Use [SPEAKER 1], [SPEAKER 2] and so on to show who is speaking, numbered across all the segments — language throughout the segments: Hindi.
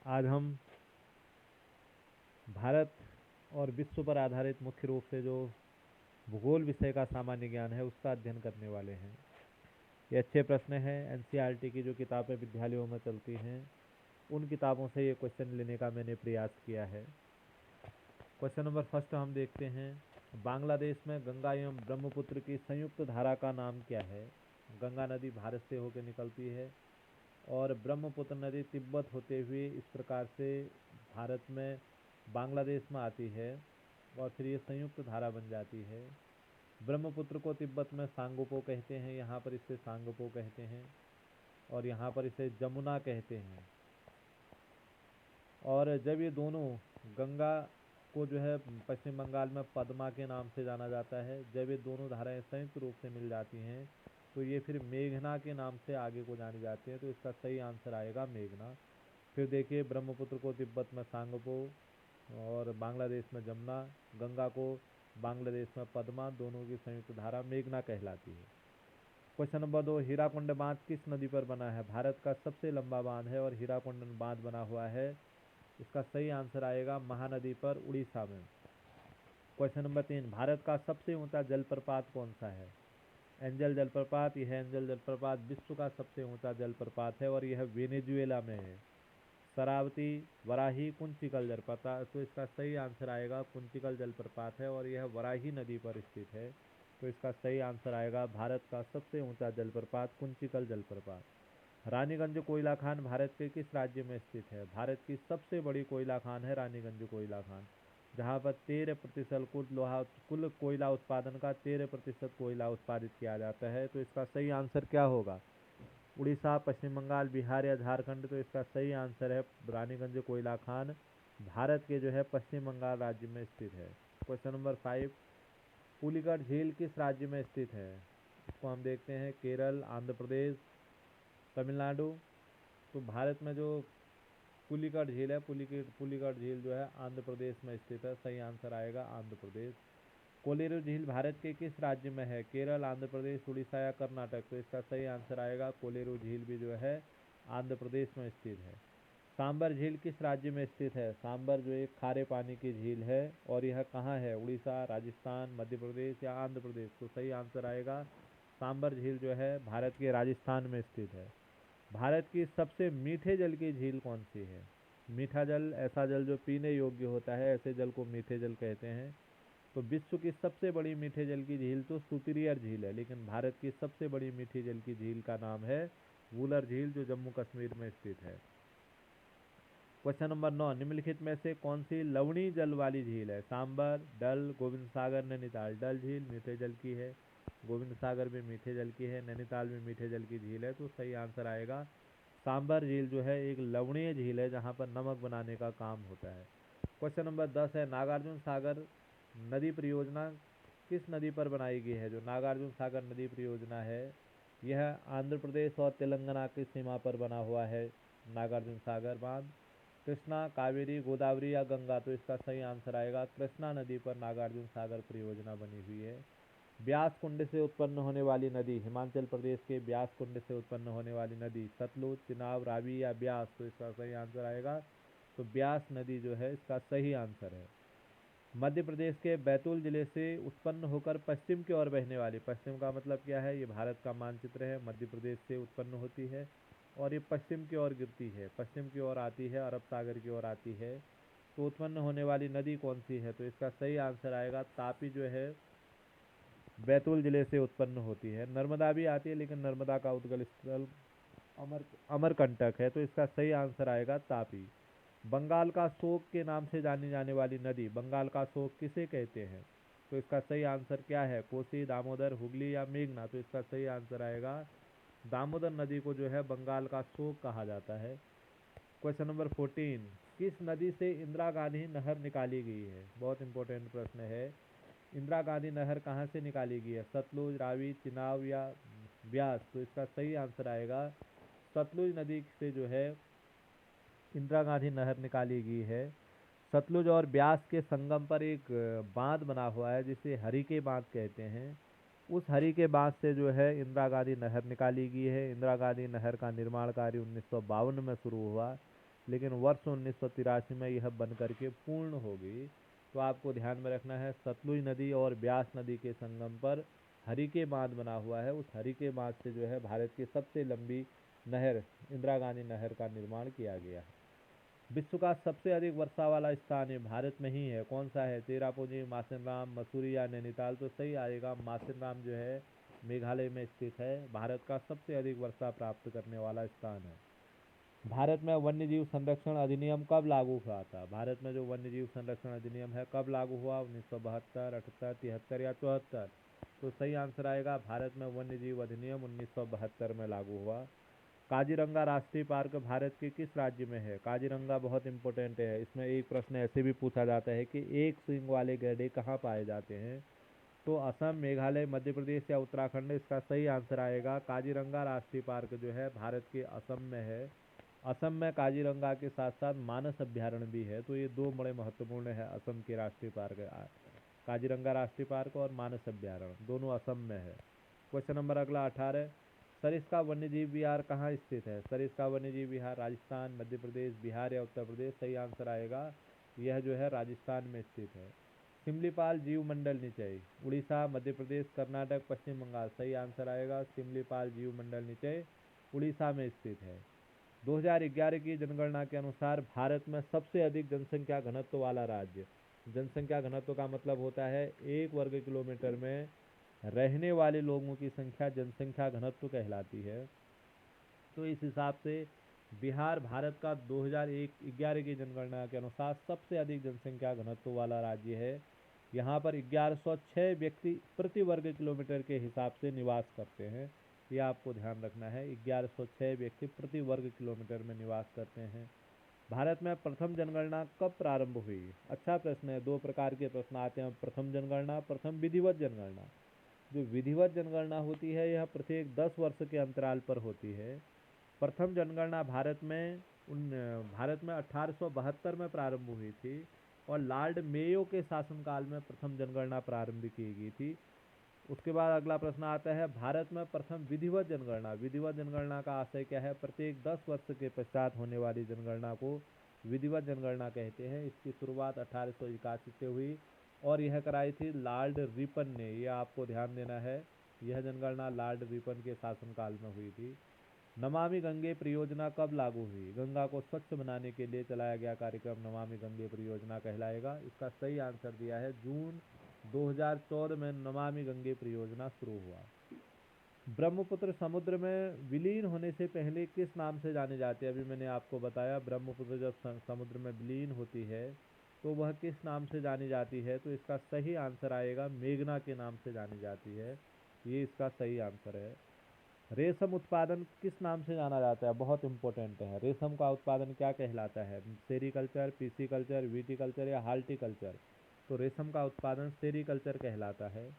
[SPEAKER 1] आज हम भारत और विश्व पर आधारित मुख्य रूप से जो भूगोल विषय का सामान्य ज्ञान है उसका अध्ययन करने वाले हैं। ये अच्छे प्रश्न हैं। एनसीईआरटी की जो किताबें विद्यालयों में चलती हैं उन किताबों से ये क्वेश्चन लेने का मैंने प्रयास किया है। क्वेश्चन नंबर फर्स्ट हम देखते हैं। बांग्लादेश में गंगा एवं ब्रह्मपुत्र की संयुक्त धारा का नाम क्या है? गंगा नदी भारत से होकर निकलती है और ब्रह्मपुत्र नदी तिब्बत होते हुए इस प्रकार से भारत में बांग्लादेश में आती है और फिर ये संयुक्त धारा बन जाती है। ब्रह्मपुत्र को तिब्बत में सांगोपो कहते हैं, यहाँ पर इसे सांगोपो कहते हैं और यहाँ पर इसे जमुना कहते हैं। और जब ये दोनों, गंगा को जो है पश्चिम बंगाल में पद्मा के नाम से जाना जाता है, जब ये दोनों धाराएं संयुक्त रूप से मिल जाती हैं तो ये फिर मेघना के नाम से आगे को जानी जाती है। तो इसका सही आंसर आएगा मेघना। फिर देखिए, ब्रह्मपुत्र को तिब्बत में सांगपो और बांग्लादेश में जमुना, गंगा को बांग्लादेश में पद्मा, दोनों की संयुक्त धारा मेघना कहलाती है। क्वेश्चन नंबर 2, हीराकुंड बांध किस नदी पर बना है? भारत का सबसे लंबा बांध है और हीराकुंड बांध बना हुआ है। इसका सही आंसर आएगा महानदी पर, उड़ीसा में। क्वेश्चन नंबर 3, भारत का सबसे ऊंचा जलप्रपात कौन सा है? एंजल जलप्रपात। यह एंजल जलप्रपात विश्व का सबसे ऊंचा जलप्रपात है और यह वेनेजुएला में है। शरावती, वराही, कुंचिकल जलप्रपात। तो इसका सही आंसर आएगा कुंचिकल जलप्रपात है और यह वराही नदी पर स्थित है। तो इसका सही आंसर आएगा भारत का सबसे ऊंचा जलप्रपात कुंचिकल जलप्रपात। रानीगंज कोयला खान भारत के किस राज्य में स्थित है? भारत की सबसे बड़ी कोयला खान है रानीगंज कोयला खान, जहाँ पर 13% कुल कोयला उत्पादन का 13% कोयला उत्पादित किया जाता है। तो इसका सही आंसर क्या होगा? उड़ीसा, पश्चिम बंगाल, बिहार या झारखंड? तो इसका सही आंसर है रानीगंज कोयला खान, भारत के जो है पश्चिम बंगाल राज्य में स्थित है। क्वेश्चन नंबर 5, पुलिकट झील किस राज्य में स्थित है? इसको हम देखते हैं, केरल, आंध्र प्रदेश, तमिलनाडु। तो भारत में जो पुलिकट झील है, पुलिकट झील जो है आंध्र प्रदेश में स्थित है। सही आंसर आएगा आंध्र प्रदेश। कोलेरू झील भारत के किस राज्य में है? केरल, आंध्र प्रदेश, उड़ीसा या कर्नाटक? तो इसका सही आंसर आएगा कोलेरू झील भी जो है आंध्र प्रदेश में स्थित है। सांबर झील किस राज्य में स्थित है? सांबर जो एक खारे पानी की झील है और यह कहाँ है? उड़ीसा, राजस्थान, मध्य प्रदेश या आंध्र प्रदेश? तो सही आंसर आएगा सांबर झील जो है भारत के राजस्थान में स्थित है। भारत की सबसे मीठे जल की झील कौन सी है? मीठा जल, ऐसा जल जो पीने योग्य होता है, ऐसे जल को मीठे जल कहते हैं। तो विश्व की सबसे बड़ी मीठे जल की झील तो सुपीरियर झील है, लेकिन भारत की सबसे बड़ी मीठी जल की झील का नाम है वुलर झील, जो जम्मू कश्मीर में स्थित है। क्वेश्चन नंबर 9, निम्नलिखित में से कौन सी लवणीय जल वाली झील है? सांबर, डल, गोविंद सागर, नैनीताल? डल झील मीठे जल की है, गोविंद सागर भी मीठे जल की है, नैनीताल भी मीठे जल की झील है। तो सही आंसर आएगा सांबर झील जो है एक लवणीय झील है जहाँ पर नमक बनाने का काम होता है। क्वेश्चन नंबर 10 है, नागार्जुन सागर नदी परियोजना किस नदी पर बनाई गई है? जो नागार्जुन सागर नदी परियोजना है यह आंध्र प्रदेश और तेलंगाना की सीमा पर बना हुआ है। नागार्जुन सागर बांध कृष्णा, कावेरी, गोदावरी या गंगा? तो इसका सही आंसर आएगा कृष्णा नदी पर नागार्जुन सागर परियोजना बनी हुई है। ब्यास कुंड से उत्पन्न होने वाली नदी, हिमाचल प्रदेश के ब्यास कुंड से उत्पन्न होने वाली नदी सतलुज, चिनाब, रावी या ब्यास? तो इसका सही आंसर आएगा तो ब्यास नदी जो है इसका सही आंसर है। मध्य प्रदेश के बैतूल जिले से उत्पन्न होकर पश्चिम की ओर बहने वाली, पश्चिम का मतलब क्या है? ये भारत का मानचित्र है, मध्य प्रदेश से उत्पन्न होती है और ये पश्चिम की ओर गिरती है, पश्चिम की ओर आती है, अरब सागर की ओर आती है। तो उत्पन्न होने वाली नदी कौन सी है? तो इसका सही आंसर आएगा तापी जो है बैतूल जिले से उत्पन्न होती है। नर्मदा भी आती है लेकिन नर्मदा का उद्गम स्थल अमरकंटक है। तो इसका सही आंसर आएगा तापी। बंगाल का शोक के नाम से जानी जाने वाली नदी, बंगाल का शोक किसे कहते हैं? तो इसका सही आंसर क्या है? कोसी, दामोदर, हुगली या मेघना? तो इसका सही आंसर आएगा दामोदर नदी को जो है बंगाल का शोक कहा जाता है। क्वेश्चन नंबर 14, किस नदी से इंदिरा गांधी नहर निकाली गई है? बहुत इंपॉर्टेंट प्रश्न है। इंदिरा गांधी नहर कहाँ से निकाली गई है? सतलुज, रावी, चिनाब या ब्यास? तो इसका सही आंसर आएगा सतलुज नदी से जो है इंदिरा गांधी नहर निकाली गई है। सतलुज और ब्यास के संगम पर एक बांध बना हुआ है जिसे हरिके बांध कहते हैं। उस हरिके बांध से जो है इंदिरा गांधी नहर निकाली गई है। इंदिरा गांधी नहर का निर्माण कार्य 1952 में शुरू हुआ। लेकिन वर्ष 1983 में यह बन करके पूर्ण होगी। तो आपको ध्यान में रखना है, सतलुज नदी और ब्यास नदी के संगम पर हरिके बांध बना हुआ है। उस हरिके बांध से जो है भारत की सबसे लंबी नहर इंदिरा गांधी नहर का निर्माण किया गया है। विश्व का सबसे अधिक वर्षा वाला स्थान ये भारत में ही है। कौन सा है? चेरापूंजी, मासिनराम, मसूरी या नैनीताल? तो सही आएगा मासिनराम जो है मेघालय में स्थित है, भारत का सबसे अधिक वर्षा प्राप्त करने वाला स्थान है। भारत में वन्यजीव संरक्षण अधिनियम कब लागू हुआ था? भारत में जो वन्यजीव संरक्षण अधिनियम है कब लागू हुआ? 1972, 78, 73 या 74? तो सही आंसर आएगा भारत में वन्यजीव अधिनियम 1972 में लागू हुआ। काजीरंगा राष्ट्रीय पार्क भारत के किस राज्य में है? काजीरंगा बहुत इंपॉर्टेंट है, इसमें एक प्रश्न ऐसे भी पूछा जाता है कि एक सींग वाले गैंडे कहाँ पाए जाते हैं? तो असम, मेघालय, मध्य प्रदेश या उत्तराखंड? इसका सही आंसर आएगा काजीरंगा राष्ट्रीय पार्क जो है भारत के असम में है। असम में काजीरंगा के साथ साथ मानस अभ्यारण्य भी है, तो ये दो बड़े महत्वपूर्ण है असम के राष्ट्रीय पार्क, काजीरंगा राष्ट्रीय पार्क और मानस अभ्यारण्य दोनों असम में है। क्वेश्चन नंबर अगला 18, सरिस्का वन्यजीव विहार कहाँ स्थित है? सरिस्का वन्यजीव विहार राजस्थान, मध्य प्रदेश, बिहार या उत्तर प्रदेश? सही आंसर आएगा यह जो है राजस्थान में स्थित है। सिमलीपाल जीव मंडल निचय उड़ीसा, मध्य प्रदेश, कर्नाटक, पश्चिम बंगाल? सही आंसर आएगा सिमलीपाल जीव मंडल निचय उड़ीसा में स्थित है। 2011 की जनगणना के अनुसार भारत में सबसे अधिक जनसंख्या घनत्व वाला राज्य? जनसंख्या घनत्व का मतलब होता है 1 वर्ग किलोमीटर में रहने वाले लोगों की संख्या जनसंख्या घनत्व कहलाती है। तो इस हिसाब से बिहार भारत का 2011 की जनगणना के अनुसार सबसे अधिक जनसंख्या घनत्व वाला राज्य है। यहाँ पर 1106 व्यक्ति प्रति वर्ग किलोमीटर के हिसाब से निवास करते हैं, ये आपको ध्यान रखना है। 1106 व्यक्ति प्रति वर्ग किलोमीटर में निवास करते हैं। भारत में प्रथम जनगणना कब प्रारंभ हुई? अच्छा प्रश्न है, दो प्रकार के प्रश्न आते हैं, प्रथम जनगणना, प्रथम विधिवत जनगणना। जो विधिवत जनगणना होती है यह प्रत्येक 10 वर्ष के अंतराल पर होती है। प्रथम जनगणना भारत में 1872 में प्रारंभ हुई थी और लॉर्ड मेयो के शासनकाल में प्रथम जनगणना प्रारंभ की गई थी। उसके बाद अगला प्रश्न आता है, भारत में प्रथम विधिवत जनगणना। विधिवत जनगणना का आशय क्या है? प्रत्येक 10 वर्ष के पश्चात होने वाली जनगणना को विधिवत जनगणना कहते हैं। इसकी शुरुआत 1881 से हुई और यह कराई थी लॉर्ड रिपन ने, यह आपको ध्यान देना है। यह जनगणना लॉर्ड रिपन के शासनकाल में हुई थी। नमामि गंगे परियोजना कब लागू हुई? गंगा को स्वच्छ बनाने के लिए चलाया गया कार्यक्रम नमामि गंगे परियोजना कहलाएगा। इसका सही आंसर दिया है जून 2014 में नमामि गंगे परियोजना शुरू हुआ। ब्रह्मपुत्र समुद्र में विलीन होने से पहले किस नाम से जानी जाती है? अभी मैंने आपको बताया ब्रह्मपुत्र जब समुद्र में विलीन होती है तो वह किस नाम से जानी जाती है? तो इसका सही आंसर आएगा मेघना के नाम से जानी जाती है, ये इसका सही आंसर है। रेशम उत्पादन किस नाम से जाना जाता है? बहुत इंपॉर्टेंट है, रेशम का उत्पादन क्या कहलाता है? सेरीकल्चर, पीसीकल्चर, विटीकल्चर या हार्टिकल्चर? तो रेशम का उत्पादन सेरीकल्चर कहलाता है।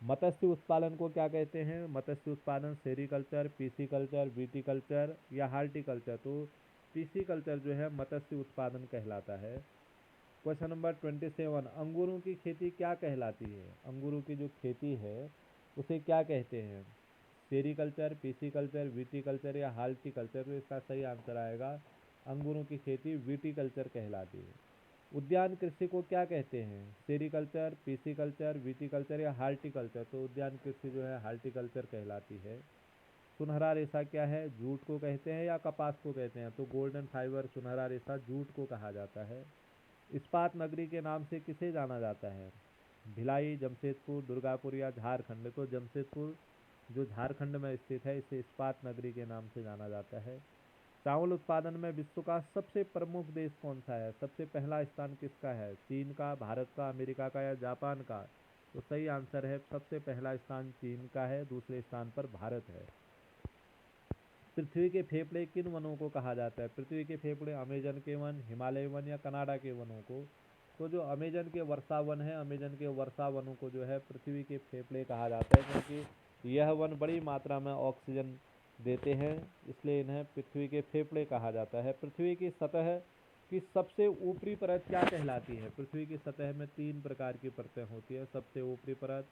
[SPEAKER 1] मत्स्य उत्पादन को क्या कहते हैं? मत्स्य उत्पादन सेरीकल्चर, पीसीकल्चर, विटीकल्चर या हार्टिकल्चर? तो पीसीकल्चर जो है मत्स्य उत्पादन कहलाता है। क्वेश्चन नंबर 27, अंगूरों की खेती क्या कहलाती है? अंगूरों की जो खेती है उसे क्या कहते हैं? सेरीकल्चर, पीसीकल्चर, विटीकल्चर या हार्टिकल्चर? तो इसका सही आंसर आएगा अंगूरों की खेती विटीकल्चर कहलाती है। उद्यान कृषि को क्या कहते हैं? सेरीकल्चर, पीसीकल्चर, विटीकल्चर या हार्टिकल्चर? तो उद्यान कृषि जो है हार्टिकल्चर कहलाती है। सुनहरा रेशा क्या है? जूट को कहते हैं या कपास को कहते हैं? तो गोल्डन फाइबर सुनहरा रेशा जूट को कहा जाता है। इस्पात नगरी के नाम से किसे जाना जाता है? भिलाई, जमशेदपुर, दुर्गापुर या झारखंड? तो जमशेदपुर जो झारखंड में स्थित है इसे इस्पात नगरी के नाम से जाना जाता है। चावल उत्पादन में विश्व का सबसे प्रमुख देश कौन सा है? सबसे पहला स्थान किसका है? चीन का, भारत का, अमेरिका का या जापान का? तो सही आंसर है सबसे पहला स्थान चीन का है, दूसरे स्थान पर भारत है। पृथ्वी के फेफड़े किन वनों को कहा जाता है? पृथ्वी के फेफड़े अमेजन के वन, हिमालय वन या कनाडा के वनों को? तो जो अमेजन के वर्षा वन है, अमेजन के वर्षा वनों को जो है पृथ्वी के फेफड़े कहा जाता है, क्योंकि यह वन बड़ी मात्रा में ऑक्सीजन देते हैं, इसलिए इन्हें पृथ्वी के फेफड़े कहा जाता है। पृथ्वी की सतह की सबसे ऊपरी परत क्या कहलाती है? पृथ्वी की सतह में 3 प्रकार की परतें होती है, सबसे ऊपरी परत,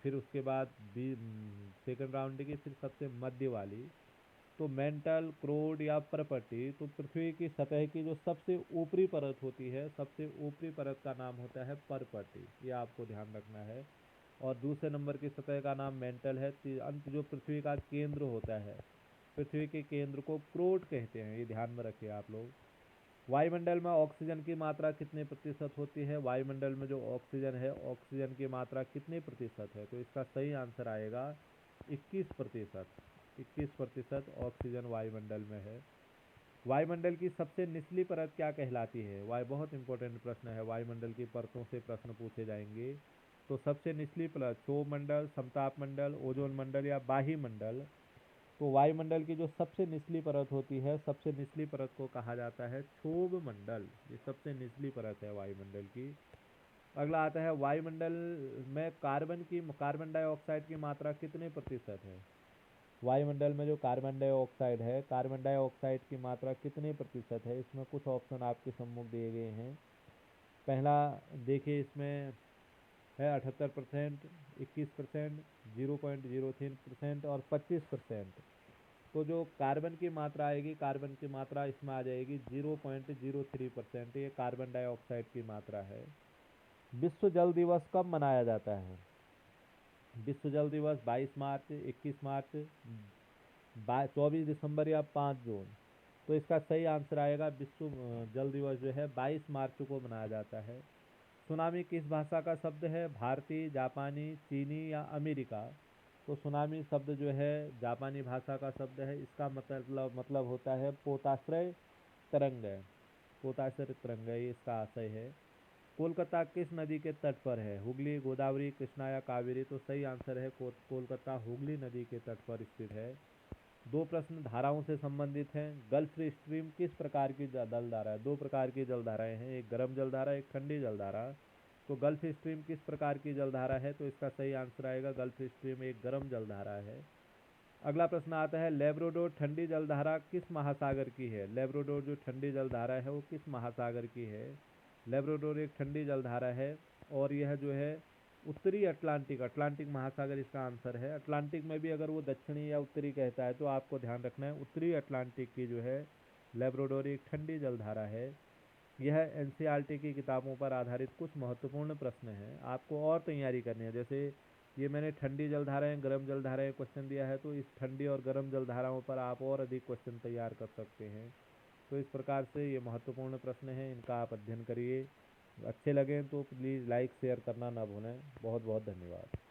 [SPEAKER 1] फिर उसके बाद सेकंड राउंड की, फिर सबसे मध्य वाली। तो मेंटल, क्रोड या प्रॉपर्टी, तो पृथ्वी की सतह की जो सबसे ऊपरी परत होती है, सबसे ऊपरी परत का नाम होता है प्रॉपर्टी, ये आपको ध्यान रखना है। और दूसरे नंबर की सतह का नाम मेंटल है। अंत जो पृथ्वी का केंद्र होता है, पृथ्वी के केंद्र को क्रोड कहते हैं, ये ध्यान में रखिए आप लोग। वायुमंडल में ऑक्सीजन की मात्रा कितने प्रतिशत होती है? वायुमंडल में जो ऑक्सीजन है, ऑक्सीजन की मात्रा कितने प्रतिशत है? तो इसका सही आंसर आएगा 21%। 21% ऑक्सीजन वायुमंडल में है। वायुमंडल की सबसे निचली परत क्या कहलाती है? बहुत इंपॉर्टेंट प्रश्न है, वायुमंडल की परतों से प्रश्न पूछे जाएंगे। तो सबसे निचली परत क्षोभ मंडल, समताप मंडल, ओजोन मंडल या बाह्य मंडल? तो वायुमंडल की जो सबसे निचली परत होती है, सबसे निचली परत को कहा जाता है क्षोभ मंडल, ये सबसे निचली परत है वायुमंडल की। अगला आता है वायुमंडल में कार्बन डाइऑक्साइड की मात्रा कितने प्रतिशत है? वायुमंडल में जो कार्बन डाइऑक्साइड है, कार्बन डाइऑक्साइड की मात्रा कितने प्रतिशत है? इसमें कुछ ऑप्शन आपके सम्मुख दिए गए हैं। पहला देखिए, इसमें है 78%, 21%, 0.03% और 25%। तो जो कार्बन की मात्रा आएगी, कार्बन की मात्रा इसमें आ जाएगी 0.03%, ये कार्बन डाइऑक्साइड की मात्रा है। विश्व जल दिवस कब मनाया जाता है? विश्व जल दिवस 22 मार्च, 21 मार्च, 24 दिसंबर या 5 जून? तो इसका सही आंसर आएगा विश्व जल दिवस जो है 22 मार्च को मनाया जाता है। सुनामी किस भाषा का शब्द है? भारतीय, जापानी, चीनी या अमेरिका? तो सुनामी शब्द जो है जापानी भाषा का शब्द है। इसका मतलब होता है पोताश्रय तरंग। पोताश्रय तरंग, ये इसका आशय है। कोलकाता किस नदी के तट पर है? हुगली, गोदावरी, कृष्णा या कावेरी? तो सही आंसर है कोलकाता हुगली नदी के तट पर स्थित है। दो प्रश्न धाराओं से संबंधित हैं। गल्फ स्ट्रीम किस प्रकार की जलधारा है? दो प्रकार की जलधाराएं हैं, एक गर्म जलधारा, एक ठंडी जलधारा। तो गल्फ स्ट्रीम किस प्रकार की जलधारा है? तो इसका सही आंसर आएगा गल्फ स्ट्रीम एक गर्म जलधारा है। अगला प्रश्न आता है लेब्राडोर ठंडी जलधारा किस महासागर की है? लेब्राडोर जो ठंडी जलधारा है वो किस महासागर की है? लेब्राडोर एक ठंडी जलधारा है और यह जो है उत्तरी अटलांटिक, अटलांटिक महासागर इसका आंसर है। अटलांटिक में भी अगर वो दक्षिणी या उत्तरी कहता है तो आपको ध्यान रखना है उत्तरी अटलांटिक की जो है लेब्राडोर एक ठंडी जलधारा है। यह एनसीईआरटी की किताबों पर आधारित कुछ महत्वपूर्ण प्रश्न हैं, आपको और तैयारी करनी है। जैसे ये मैंने ठंडी जलधाराएं, गर्म जलधाराएं क्वेश्चन दिया है, तो इस ठंडी और गर्म जलधाराओं पर आप और अधिक क्वेश्चन तैयार कर सकते हैं। तो इस प्रकार से ये महत्वपूर्ण प्रश्न हैं, इनका आप अध्ययन करिए। अच्छे लगें तो प्लीज़ लाइक शेयर करना ना भूलें। बहुत बहुत धन्यवाद।